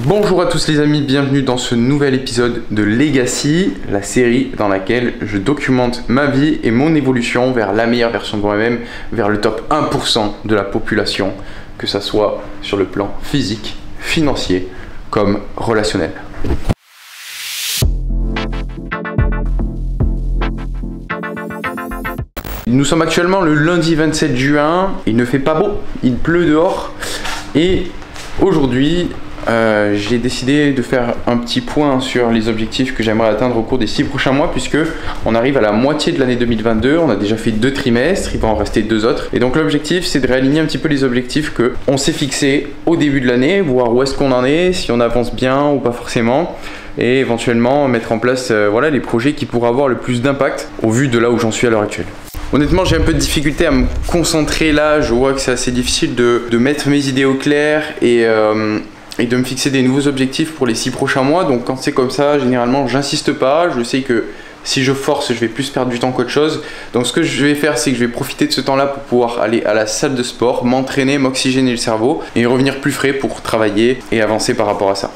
Bonjour à tous les amis, bienvenue dans ce nouvel épisode de Legacy, la série dans laquelle je documente ma vie et mon évolution vers la meilleure version de moi-même, vers le top 1% de la population, que ça soit sur le plan physique, financier, comme relationnel. Nous sommes actuellement le lundi 27 juin, il ne fait pas beau, il pleut dehors et aujourd'hui j'ai décidé de faire un petit point sur les objectifs que j'aimerais atteindre au cours des 6 prochains mois, puisque on arrive à la moitié de l'année 2022, on a déjà fait 2 trimestres, il va en rester 2 autres. Et donc l'objectif c'est de réaligner un petit peu les objectifs que on s'est fixés au début de l'année, voir où est-ce qu'on en est, si on avance bien ou pas forcément, et éventuellement mettre en place voilà, les projets qui pourraient avoir le plus d'impact au vu de là où j'en suis à l'heure actuelle. Honnêtement, j'ai un peu de difficulté à me concentrer là, je vois que c'est assez difficile de mettre mes idées au clair et de me fixer des nouveaux objectifs pour les 6 prochains mois. Donc quand c'est comme ça, généralement j'insiste pas, je sais que si je force je vais plus perdre du temps qu'autre chose. Donc ce que je vais faire, c'est que je vais profiter de ce temps là pour pouvoir aller à la salle de sport, m'entraîner, m'oxygéner le cerveau et revenir plus frais pour travailler et avancer par rapport à ça.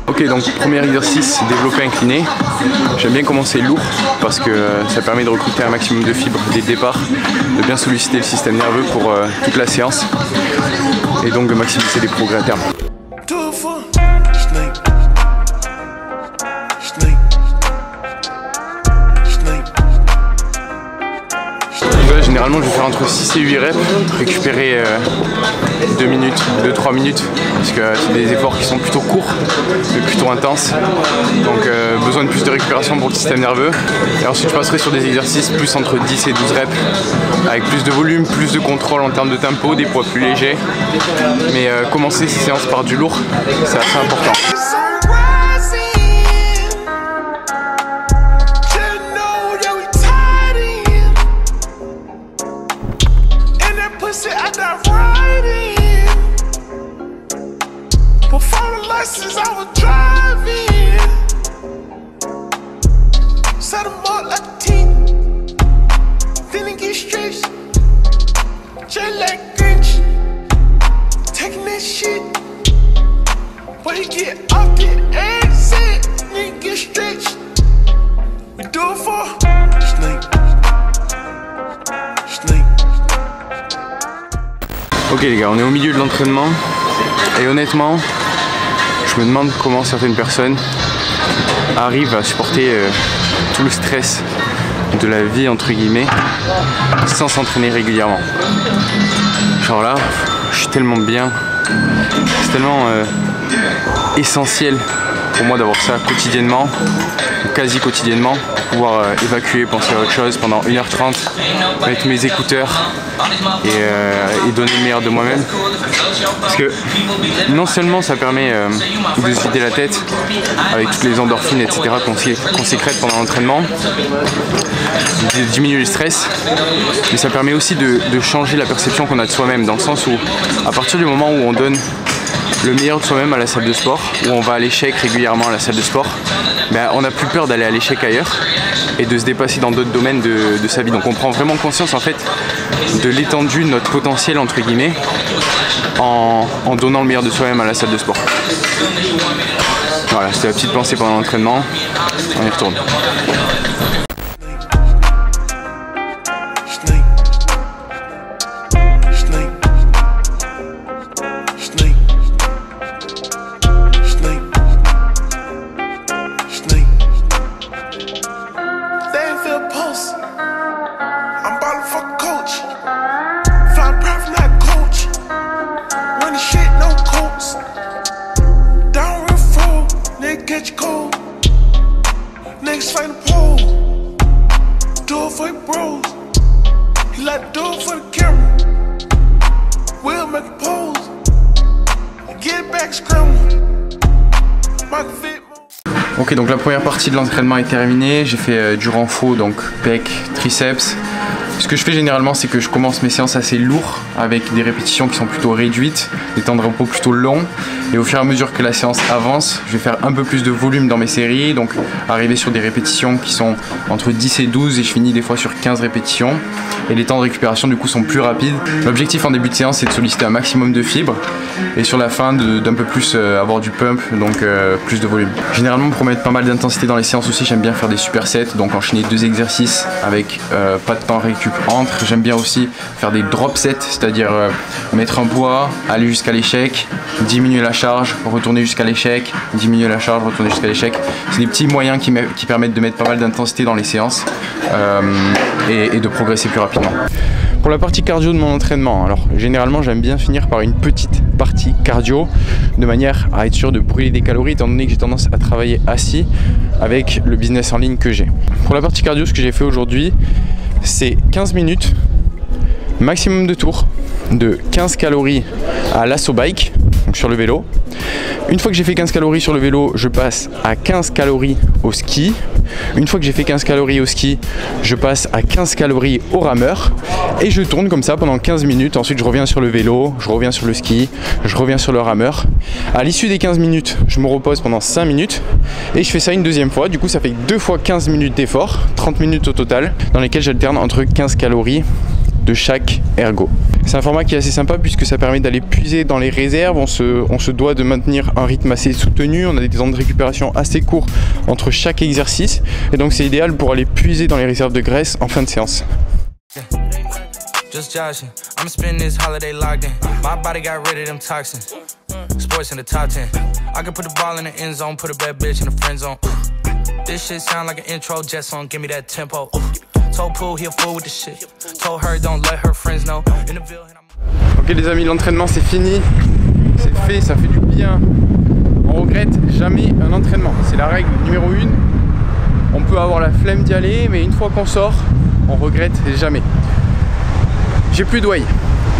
Ok, donc premier exercice, développé incliné. J'aime bien commencer lourd parce que ça permet de recruter un maximum de fibres dès le départ, de bien solliciter le système nerveux pour toute la séance et donc de maximiser les progrès à terme. Généralement je vais faire entre 6 et 8 reps, récupérer 2 minutes, 2-3 minutes, parce que c'est des efforts qui sont plutôt courts, mais plutôt intenses, donc besoin de plus de récupération pour le système nerveux. Et ensuite je passerai sur des exercices plus entre 10 et 12 reps, avec plus de volume, plus de contrôle en termes de tempo, des poids plus légers, mais commencer ces séances par du lourd, c'est assez important. Ok les gars, on est au milieu de l'entraînement et honnêtement, je me demande comment certaines personnes arrivent à supporter tout le stress de la vie entre guillemets sans s'entraîner régulièrement. Genre là, je suis tellement bien, c'est tellement essentiel pour moi d'avoir ça quotidiennement, quasi quotidiennement, pour pouvoir évacuer, penser à autre chose pendant 1h30, mettre mes écouteurs et donner le meilleur de moi-même. Parce que non seulement ça permet de se vider la tête avec toutes les endorphines etc. qu'on sécrète pendant l'entraînement, de diminuer le stress, mais ça permet aussi de changer la perception qu'on a de soi-même, dans le sens où à partir du moment où on donne le meilleur de soi-même à la salle de sport, où on va à l'échec régulièrement à la salle de sport, ben, on n'a plus peur d'aller à l'échec ailleurs et de se dépasser dans d'autres domaines de sa vie. Donc on prend vraiment conscience en fait de l'étendue de notre potentiel entre guillemets en donnant le meilleur de soi-même à la salle de sport. Voilà, c'était la petite pensée pendant l'entraînement, on y retourne. coach. Ok, donc la première partie de l'entraînement est terminée. J'ai fait du renfort, donc pec, triceps. Ce que je fais généralement, c'est que je commence mes séances assez lourds avec des répétitions qui sont plutôt réduites, des temps de repos plutôt longs. Et au fur et à mesure que la séance avance, je vais faire un peu plus de volume dans mes séries, donc arriver sur des répétitions qui sont entre 10 et 12 et je finis des fois sur 15 répétitions. Et les temps de récupération du coup sont plus rapides. L'objectif en début de séance, c'est de solliciter un maximum de fibres et sur la fin d'un peu plus avoir du pump, donc plus de volume. Généralement, pour mettre pas mal d'intensité dans les séances aussi, j'aime bien faire des supersets, donc enchaîner 2 exercices avec pas de temps récup entre. J'aime bien aussi faire des drop sets, c'est-à-dire mettre un poids, aller jusqu'à l'échec, diminuer la charge, retourner jusqu'à l'échec, diminuer la charge, retourner jusqu'à l'échec. C'est des petits moyens qui permettent de mettre pas mal d'intensité dans les séances et de progresser plus rapidement. Pour la partie cardio de mon entraînement, alors généralement j'aime bien finir par une petite partie cardio de manière à être sûr de brûler des calories étant donné que j'ai tendance à travailler assis avec le business en ligne que j'ai. Pour la partie cardio, ce que j'ai fait aujourd'hui, c'est 15 minutes, maximum de tours, de 15 calories à l'assaut bike, donc sur le vélo. Une fois que j'ai fait 15 calories sur le vélo, je passe à 15 calories au ski. Une fois que j'ai fait 15 calories au ski, je passe à 15 calories au rameur. Et je tourne comme ça pendant 15 minutes. Ensuite, je reviens sur le vélo, je reviens sur le ski, je reviens sur le rameur. À l'issue des 15 minutes, je me repose pendant 5 minutes. Et je fais ça une deuxième fois. Du coup, ça fait 2 fois 15 minutes d'effort, 30 minutes au total, dans lesquelles j'alterne entre 15 calories de chaque ergo. C'est un format qui est assez sympa puisque ça permet d'aller puiser dans les réserves. On se doit de maintenir un rythme assez soutenu. On a des temps de récupération assez courts entre chaque exercice. Et donc c'est idéal pour aller puiser dans les réserves de graisse en fin de séance. Just joshing, I'm spending this holiday locked in. My body got rid of them toxins. Sports in the top 10. I could put the ball in the end zone, put a bad bitch in the friend zone. This shit sound like an intro jet song, give me that tempo. Told Pooh he a fool with the shit. Told her don't let her friends know. Ok les amis, l'entraînement c'est fini. C'est fait, ça fait du bien. On regrette jamais un entraînement. C'est la règle numéro 1. On peut avoir la flemme d'y aller, mais une fois qu'on sort, on regrette jamais. J'ai plus de whey.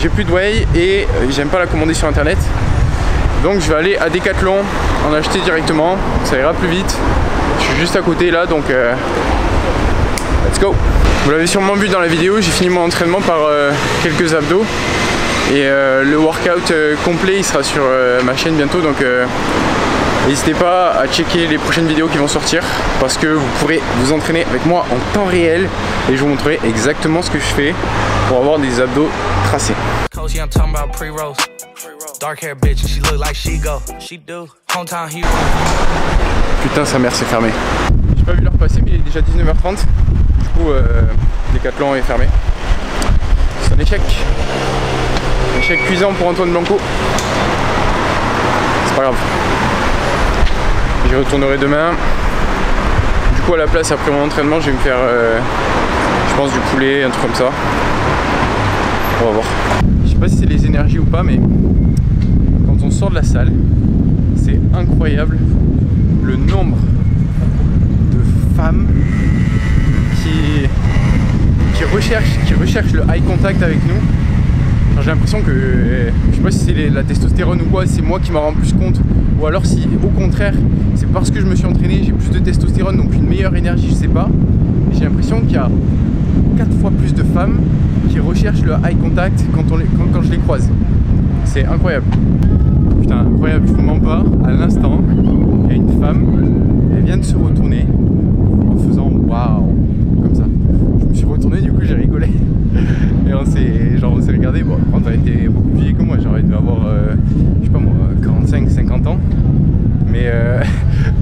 J'ai plus de whey et j'aime pas la commander sur internet. Donc je vais aller à Decathlon en acheter directement. Ça ira plus vite. Je suis juste à côté là, donc let's go. Vous l'avez sûrement vu dans la vidéo, j'ai fini mon entraînement par quelques abdos. Et le workout complet il sera sur ma chaîne bientôt, donc n'hésitez pas à checker les prochaines vidéos qui vont sortir parce que vous pourrez vous entraîner avec moi en temps réel et je vous montrerai exactement ce que je fais pour avoir des abdos tracés. Putain, sa mère c'est fermé. J'ai pas vu l'heure passer mais il est déjà 19h30. Du coup Decathlon est fermé. C'est un échec. Échec cuisant pour Antoine Blanco. C'est pas grave. J'y retournerai demain. Du coup à la place après mon entraînement je vais me faire je pense du poulet, un truc comme ça. On va voir. Je sais pas si c'est les énergies ou pas mais quand on sort de la salle c'est incroyable le nombre de femmes qui recherchent le eye contact avec nous. J'ai l'impression que, je sais pas si c'est la testostérone ou quoi, c'est moi qui m'en rends plus compte, ou alors si au contraire c'est parce que je me suis entraîné, j'ai plus de testostérone donc une meilleure énergie, je sais pas. J'ai l'impression qu'il y a 4 fois plus de femmes qui recherchent le eye contact quand je les croise. C'est incroyable. Putain, incroyable, je vous mens pas, à l'instant, il y a une femme, elle vient de se retourner en faisant waouh, comme ça. Je me suis retourné, du coup j'ai rigolé. Et on s'est regardé, bon, quand elle était beaucoup plus vieille que moi, j'aurais dû avoir, je sais pas moi, 45-50 ans. Mais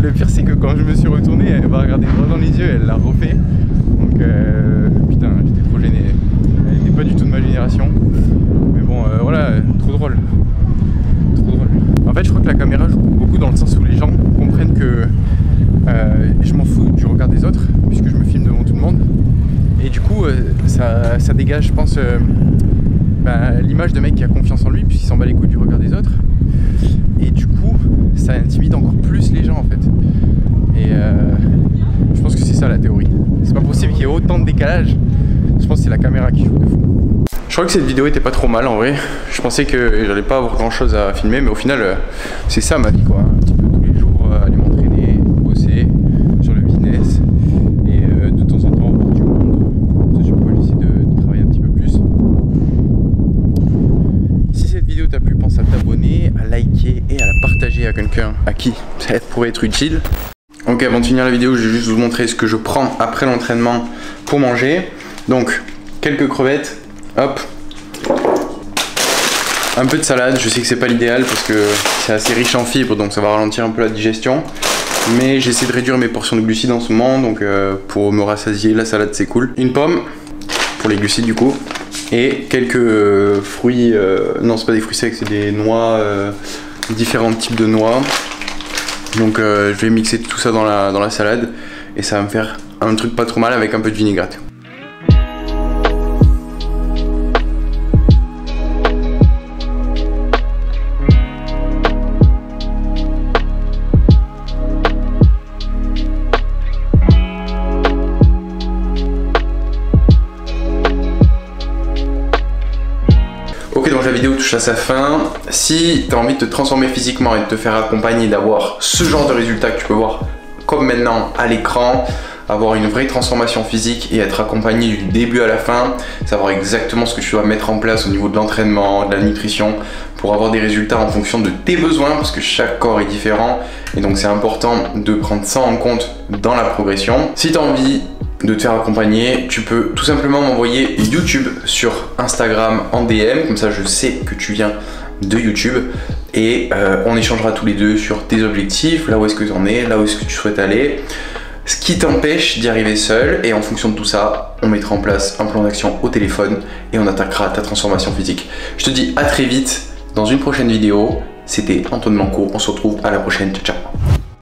le pire c'est que quand je me suis retourné, elle m'a regardé droit dans les yeux, elle l'a refait. Donc putain, j'étais trop gêné. Elle n'était pas du tout de ma génération. Mais bon, voilà, trop drôle. Trop drôle. En fait, je crois que la caméra joue beaucoup dans le sens où les gens comprennent que je m'en fous du regard des autres, puisque je me filme devant tout le monde. Et du coup, ça dégage, je pense, l'image de mec qui a confiance en lui, puisqu'il s'en bat les couilles du regard des autres. Et du coup, ça intimide encore plus les gens en fait. Et je pense que c'est ça la théorie. C'est pas possible qu'il y ait autant de décalage. Je pense que c'est la caméra qui joue de fou. Je crois que cette vidéo était pas trop mal en vrai. Je pensais que j'allais pas avoir grand chose à filmer, mais au final c'est ça ma vie quoi. Un petit peu tous les jours aller m'entraîner, bosser sur le business et de temps en temps voir du monde. Ça, je peux essayer de travailler un petit peu plus. Si cette vidéo t'a plu, pense à t'abonner, à liker et à la partager à quelqu'un à qui ça pourrait être utile. Ok, avant de finir la vidéo, je vais juste vous montrer ce que je prends après l'entraînement pour manger. Donc, quelques crevettes, hop, un peu de salade. Je sais que c'est pas l'idéal parce que c'est assez riche en fibres, donc ça va ralentir un peu la digestion. Mais j'essaie de réduire mes portions de glucides en ce moment, donc pour me rassasier, la salade c'est cool. Une pomme, pour les glucides du coup, et quelques fruits, non c'est pas des fruits secs, c'est des noix, différents types de noix. Donc je vais mixer tout ça dans la salade et ça va me faire un truc pas trop mal avec un peu de vinaigrette. Donc la vidéo touche à sa fin. Si tu as envie de te transformer physiquement et de te faire accompagner, d'avoir ce genre de résultat que tu peux voir comme maintenant à l'écran, avoir une vraie transformation physique et être accompagné du début à la fin, savoir exactement ce que tu dois mettre en place au niveau de l'entraînement, de la nutrition pour avoir des résultats en fonction de tes besoins parce que chaque corps est différent et donc c'est important de prendre ça en compte dans la progression. Si tu as envie de te faire accompagner, tu peux tout simplement m'envoyer YouTube sur Instagram en DM, comme ça je sais que tu viens de YouTube et on échangera tous les deux sur tes objectifs, là où est-ce que tu en es, là où est-ce que tu souhaites aller, ce qui t'empêche d'y arriver seul et en fonction de tout ça, on mettra en place un plan d'action au téléphone et on attaquera ta transformation physique. Je te dis à très vite dans une prochaine vidéo, c'était Antoine Blanco, on se retrouve à la prochaine, ciao ciao.